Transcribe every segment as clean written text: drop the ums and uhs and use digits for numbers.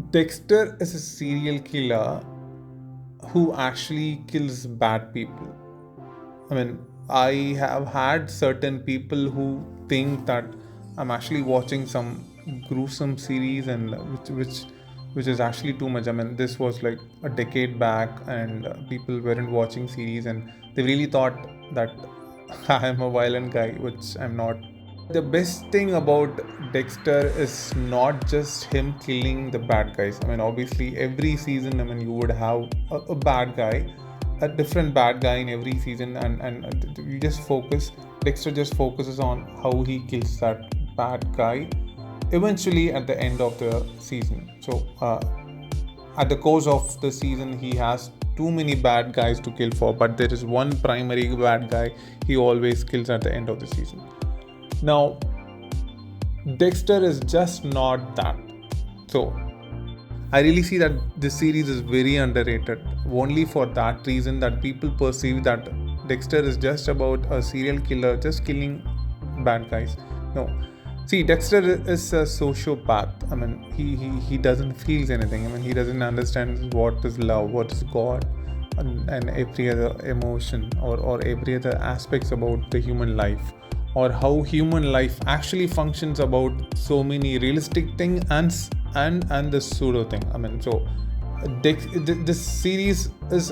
Dexter is a serial killer who actually kills bad people. I mean, I have had certain people who think that I'm actually watching some gruesome series, and which is actually too much. I mean, this was like a decade back, and people weren't watching series, and they really thought that I'm a violent guy, which I'm not. The best thing about Dexter is not just him killing the bad guys. I mean, obviously, every season, I mean, you would have a bad guy, a different bad guy in every season, and you just focus. Dexter just focuses on how he kills that bad guy eventually at the end of the season. So, at the course of the season, he has too many bad guys to kill for, but there is one primary bad guy he always kills at the end of the season. Now, Dexter is just not that. So, I really see that this series is very underrated only for that reason that people perceive that Dexter is just about a serial killer just killing bad guys. No. See, Dexter is a sociopath. I mean, he doesn't feel anything. I mean, he doesn't understand what is love, what is God, and every other emotion or every other aspects about the human life, or how human life actually functions about so many realistic things and the pseudo thing. I mean, so this series is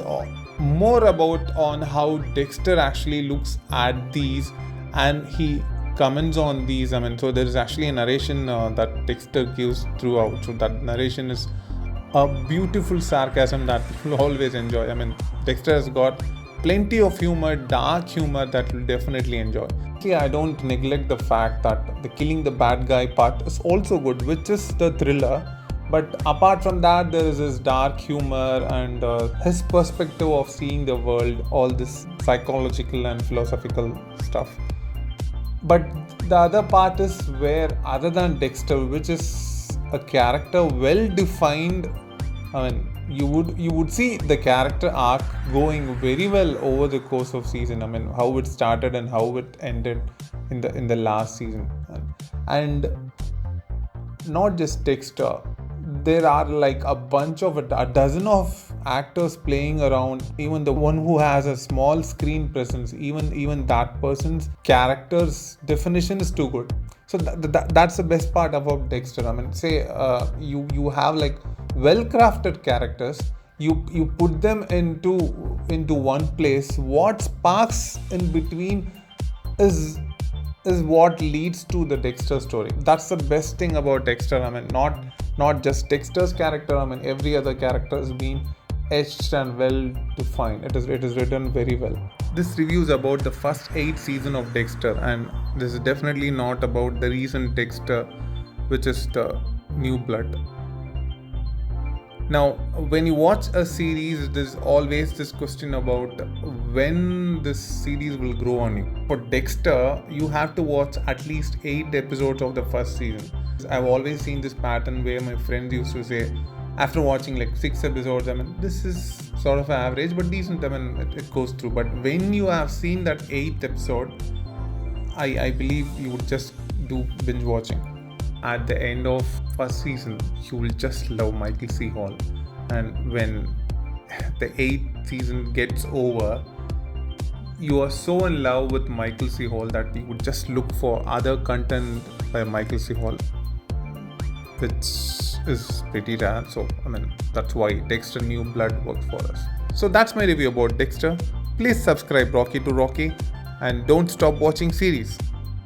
more about on how Dexter actually looks at these and he comments on these. I mean, so there is actually a narration that Dexter gives throughout. So that narration is a beautiful sarcasm that people always enjoy. I mean, Dexter has got plenty of humor, dark humor that you'll definitely enjoy. Okay, I don't neglect the fact that the killing the bad guy part is also good, which is the thriller. But apart from that, there is this dark humor and his perspective of seeing the world, all this psychological and philosophical stuff. But the other part is where, other than Dexter, which is a character well defined, I mean, you would see the character arc going very well over the course of season. I mean, how it started and how it ended in the last season, and not just Dexter. There are like a bunch of a dozen of actors playing around. Even the one who has a small screen presence, even that person's character's definition is too good. So that's the best part about Dexter. I mean, say you have like well-crafted characters. You put them into one place. What sparks in between is what leads to the Dexter story. That's the best thing about Dexter. I mean, not just Dexter's character. I mean, every other character has been etched and well defined. It is written very well. This review is about the first 8 seasons of Dexter, and this is definitely not about the recent Dexter, which is the New Blood. Now, when you watch a series, there's always this question about when this series will grow on you. For Dexter, you have to watch at least 8 episodes of the first season. I've always seen this pattern where my friends used to say, after watching like 6 episodes, I mean, this is sort of average but decent. I mean, it goes through. But when you have seen that 8th episode, I believe you would just do binge watching. At the end of first season, you will just love Michael C. Hall. And when the 8th season gets over, you are so in love with Michael C. Hall that you would just look for other content by Michael C. Hall, which is pretty rare. So, I mean, that's why Dexter New Blood works for us. So that's my review about Dexter. Please subscribe Rocky to Rocky and don't stop watching series.